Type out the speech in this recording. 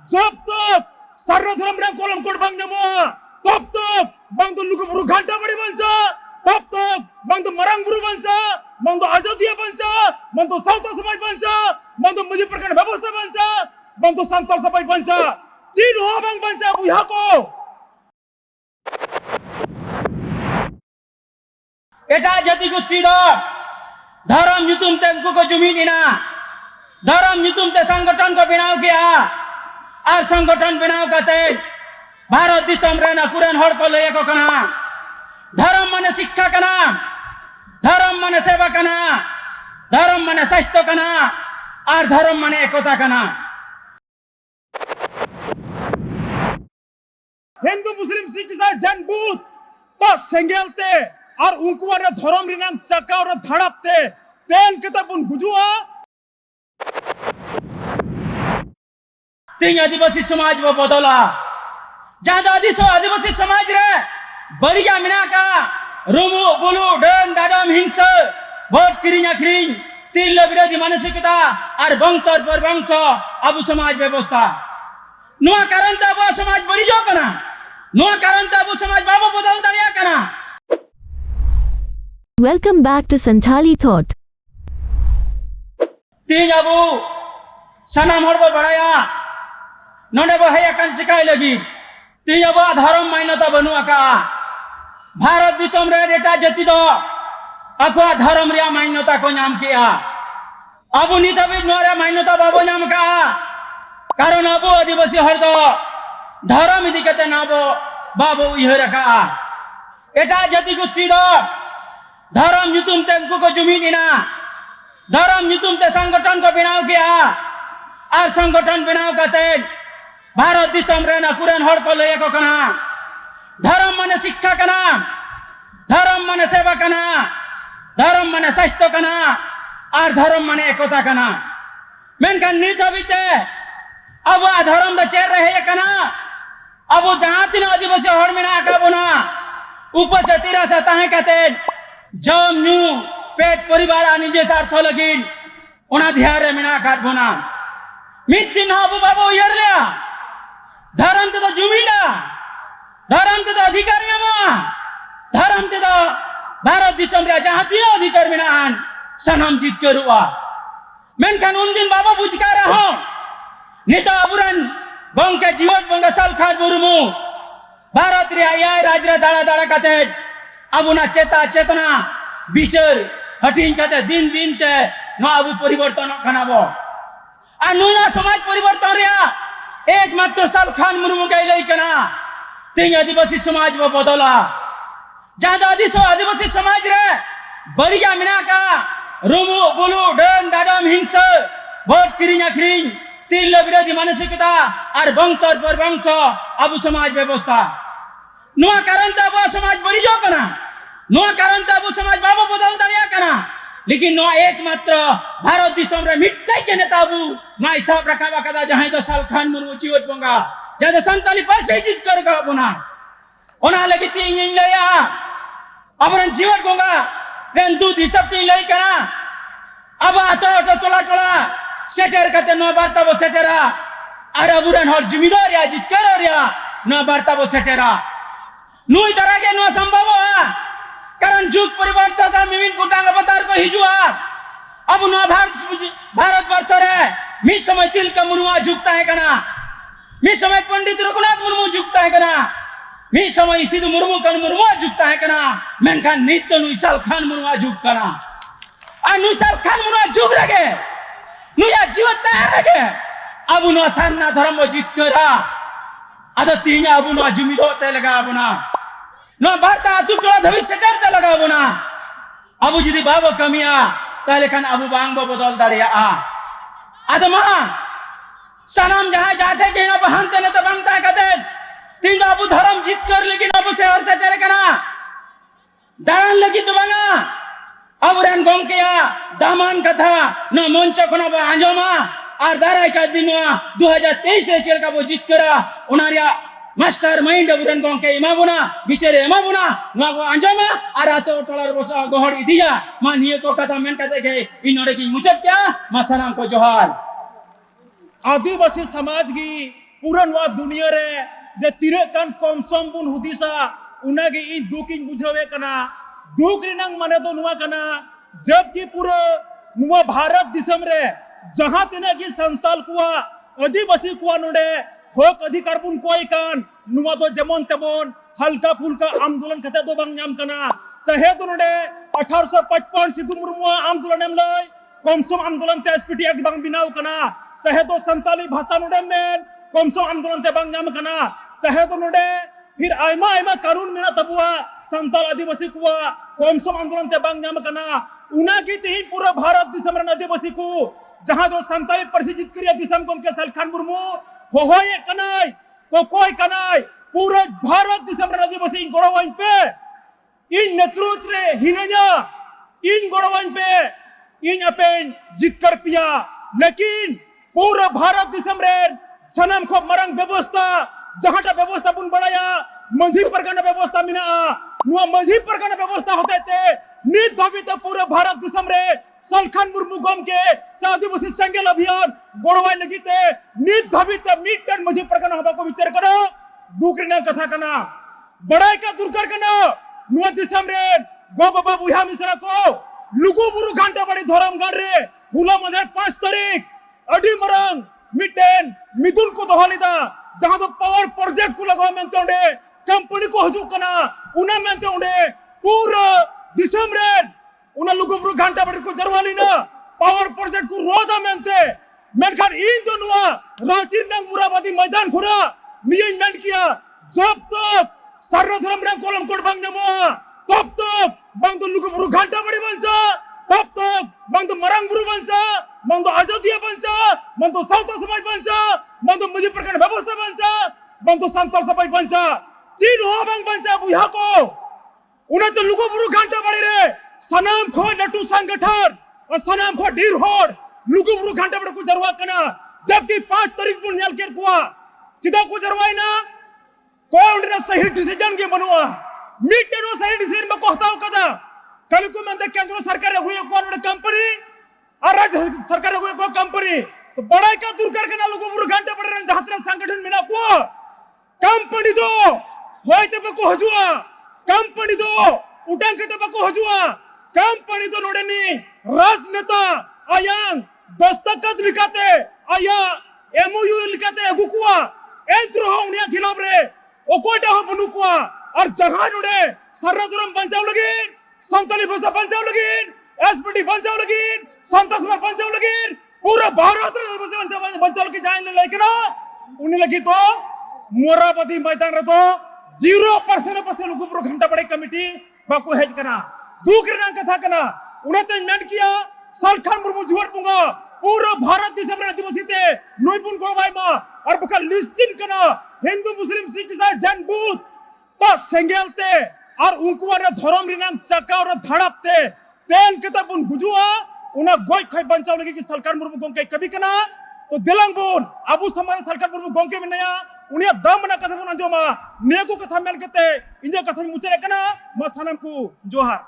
जब तक sarna धर्म rang kolam kod bang nyamua तब तक bang tu lugu buru घंटा बड़ी बंचा तब तक bang tu marang buru बंचा bang tu ajadiya बंचा bang tu sauta samaj बंचा bang tu mujib perkara ব্যবস্থা बंचा bang tu santal sabai बंचा चीन हो bang बंचा buya ko এটা জাতি গোষ্ঠী দ ধর্ম nyutum te unku ko jumin ina ধর্ম nyutum te সংগঠন ko benaw kiya ar সংগঠন benaw kate भारत दिसम रे नाकुरन हर को लय को कना धर्म माने शिक्षा कना धर्म माने सेवा कना धर्म माने स्वास्थ्य कना और धर्म माने एकता कना हिंदू मुस्लिम सिख ईसाई जैन बुद्ध तो सेंगेलते और उनको वाला धर्म रिनांग चक्का और धड़पते तेन किताब उन गुजुआ तीन आदिवासी समाज वो बदला ज्यादा आदिवासी समाज रे बढ़िया मिना का रुमु बुलु डन दादम हिंसा वोट किरिंग अखरिंग तिल विरोधी मानसिकता और वंश पर वंश अबु समाज व्यवस्था नुआ कारण ता अबु समाज बड़ी जो कना नुआ कारण ता अबु समाज बाबू बदल दरिया कना Welcome back to Santali Thought. तीन अबु सनाम हर बड़ाया नोने वो है अकन चिकाई लगी तीन अबु धर्म मान्यता बनुआ का भारत दिसम रे डेटा जति दो अकवा धर्म रिया मान्यता को नाम किया अबु नितबी नोरे मान्यता बाबू नाम का कारण अबु आदिवासी हर दो धर्म इदी कहते नाबो बाबू इहे रखा एटा जति गोष्ठी दो धर्म nyutum te unku ko jumin ina धर्म nyutum te संगठन को benaw kiya ar संगठन benaw kate भारत दिसम रे नाकुरन हर को लय को कना धर्म माने शिक्षा कना धर्म माने सेवा कना धर्म माने स्वास्थ्य कना और धर्म माने एकता कना मेनखान नित हबिते अब धर्म द चेर रहे कना अब जहां तीन आदिवासी हर मिना का बना ऊपर से तीरा से ताहे कते जम न्यू पेट परिवार आनी जे अर्थ लगिन उना ध्यान रे मिना काट बना मित दिन अबु बाबू यरल्या धर्म ते तो जुमिना धर्म ते तो अधिकारी मा धर्म ते तो भारत दिसम रे जहां तीन अधिकार मिनान सनम जीत करुआ मेनखान उन दिन बाबा बुझका रहो नेता अबुरन बंके जीवत बंगा साल खाद बुरुमु भारत रे आय राजरा दाड़ा दाड़ा कते अबुना चेतना विचार हटिंग कते दिन दिन ते न अबु परिवर्तन कनाबो आ नुना समाज परिवर्तन रिया एकमात्र साल खान मुर्मू के लई कना तीन आदिवासी समाज वो बदला ज्यादा आदिवासी समाज रे बढ़िया मिना का रुमु बुलु डन दादम हिंसा वोट किरिंग अखरिंग तिल विरोधी मानसिकता और वंश पर वंश अबु समाज व्यवस्था नुआ कारण ता अबु समाज बड़ी जो कना नुआ कारण ता अबु समाज बाबू बदल दरिया कना लेकिन नुआ एकमात्र भारत दिसम रे मिटते के नेता अबु नुआ हिसाब रखावा कदा जहां दो साल खान मुर्मू जीवत बंगा जहां संताली परसे जीत कर गा बना ओना लगी तीन इन लया अबरन जीवत गंगा रेन दूध हिसाब तीन लई कना अब आतो तो टोला सेटर कते नो वार्ता बो सेटेरा अरे अबुरन हर जिम्मेदार या जीत कर रिया नो वार्ता बो सेटेरा नुई तरह के नो संभव है कारण जुग परिवर्तन से मिमिन कुटांग अवतार को हिजुआ अब नो भारत वर्ष रे मिस समय तिल का मुर्मू झुकता है कना मिस समय पंडित रघुनाथ मुर्मू झुकता है कना मिस समय सिद्धू मुर्मू का मुर्मू झुकता है कना मेनखान नित्य नुसाल खान मुर्मू झुक कना आ नुसाल खान मुर्मू झुक रगे नुया जीवन तैयार रगे अब नो सान्ना धर्म जीत करा आदा तीन अब नो जुमी होते लगा बना नो भारत तू टोला धबी सेटर ते लगा बना अब जिदी बाबो कमिया ताले खान अबु बांग बदल दरिया आदमा सनम जहां जाते के न बहनते न त बांगता कते तीन अबु धर्म जीत कर लेकिन अबु से और सेटर कना दान लगी तो बांगा अब रन गंकेया दामान कथा न मंच कोना आंजमा और दाराय का दिनवा 2023 रे चेल का वो जीत करा उनारिया मास्टर माइंड अबुरन गंके इमाबुना बिचारे इमाबुना नुआ को आंजमा और आतो टोलार बसा गोहड़ इदिया मानिए को कथा मेन कते के इनोरे की मुचत क्या मा सलाम को जोहार आदिवासी समाज की पूरा नवा दुनिया रे जे तिरे कान कम सम बुन हुदिसा उनागे इ दुख इन बुझावे कना दुख रिनंग माने दो नुआ कना जबकि पूरा नुआ भारत दिसम रे जहां तिना की संताल कुआ आदिवासी कुआ नोडे हक अधिकार बुन कोई कान नुआ दो जेमन तेमन हल्का फुल्का आंदोलन कते दो बांग नाम कना चाहे दो नोडे 1855 सिद्धू मुर्मू आंदोलन एम लय कमसम आंदोलन ते एसपीटी एक बांग बिनाव कना चाहे दो संताली भाषा नोडे मेन कमसम आंदोलन ते बांग नाम कना चाहे दो नोडे फिर आयमा आयमा कानून मेना तबुआ संताल आदिवासी कुआ कमसम आंदोलन ते बांग नाम कना उना की तिहिन पूरा भारत दिसम रे आदिवासी को जहां दो संताली परिचित करिया दिसम कोम के सलखान मुर्मू होय कनाय को कोई कनाय पूरा भारत दिसम रे आदिवासी गड़वाइन पे इन नेतृत्व रे हिनया इन गड़वाइन पे इन अपेन जितकर पिया लेकिन पूरा भारत दिसम रे सनम को मरंग व्यवस्था जहां व्यवस्था बुन बढ़ाया मझी परगना व्यवस्था मिना नुआ मझी परगना व्यवस्था होते थे नित धवित पूरे भारत दिसम रे सलखान मुर्मू गम के आदिवासी संगेल अभियान गोड़वाई लगी थे नित धवित मीटर मझी परगना हवा को विचार करो दुकरिना कथा कना बड़ाई का दुर्कर कना नुआ दिसम रे गो बाबा बुहा मिश्रा को लुगु बुरु घंटा बड़ी धरमगढ़ रे हुला मधर 5 तारीख अडी मरंग मिटेन मिथुन को दोहलिदा जहां तो पावर प्रोजेक्ट को लगा मेंते उंडे कंपनी को हजू कना उना मेंते उंडे पूरा दिसम रे उना लुगु बुरु घंटा बड़ी को जरवाली ना पावर प्रोजेक्ट को रोदा मेंते मेनखान इन दोनुआ रांची नंग मुराबादी मैदान खुरा निये मेंट किया जब तक सर्वधर्म रंग कोलम कोड बांग नमो तब तक बांग तो लुगु बुरु घंटा बड़ी बंचा तब तक बांग तो मरंग बुरु बंचा बांग तो आजादिया बंचा बांग तो साउता समाज बंचा बांग तो मुझे प्रकार व्यवस्था बंचा बांग तो संताल समाज बंचा चीन हो बांग बंचा बुहा को उन्हें तो लुगु बुरु घंटा बड़ी रे सनाम खो लट्टू संगठन और सनाम खो ढीर होड़ लुगु बुरु घंटा बड़ी को जरवा कना जबकि 5 तारीख बुन यल केर कुआ चिदा को जरवाई ना कौन रे सही डिसीजन के बनुआ मीटेनो सही डिसीजन में कहताओ कदा कल को मैं केंद्र सरकार हुई कौन कंपनी और राज्य सरकार हुई को कंपनी तो बड़ा का दूर करके ना लोगों बुरु घंटे पड़ रहे जहां संगठन मिला को कंपनी दो होय ते को हजुआ कंपनी दो उठान के ते को हजुआ कंपनी दो नोडेनी राजनेता आयांग दस्तखत लिखाते आया एमओयू लिखाते गुकुआ एंत्रो होनिया खिलाफ रे ओ कोटा हो बनुकुआ और जहां नोडे सर्वधर्म बंचाव लगिन संताली भाषा बंचाव लगिन एसपीटी बंचाव लगिन संत समाज बंचाव लगिन पूरा भारत रे बंचाव लगी जाए लेकिन उन्हें लगी तो मोराबादी मैदान रे तो 0% लोगों पर घंटा बड़े कमिटी बाको हेज कना दूकरना कथा कना उन्हें तो मेंट किया सलखान मुर्मू जुवर पुंगा पूरा भारत दिसम रे आदिवासी ते नोइपुन गोबाई मा और बका लिस्टिन कना हिंदू मुस्लिम सिख ईसाई जैन बौद्ध तो सेंगेलते और उनको रे धर्म रिनांग चका और धड़पते तेन के तब उन गुजुआ उना गोय खय बंचाव लगी कि सलखान मुर्मू गोंके कभी कना तो दिलंग बोन अबू समारे सलखान मुर्मू गोंके में नया उन्हें दम ना कथा बना जो मा नेको कथा मेल केते इंजे कथा मुचरे कना मा सनम को जोहार।